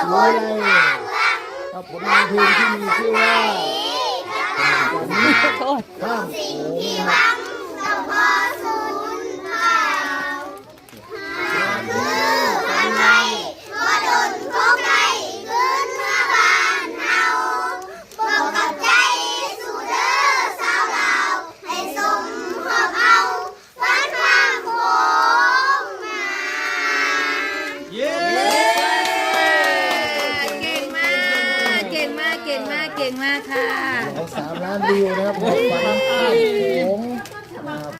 รู้เลยกับผลงานเพลงที่มีชื่อว่าโทษ ข้ามโขงนะครับเย้ เก่งมาก เก่งมาก เก่งมาก เก่งมากค่ะ เอา3 ล้านวิวนะครับของฝันข้ามโขง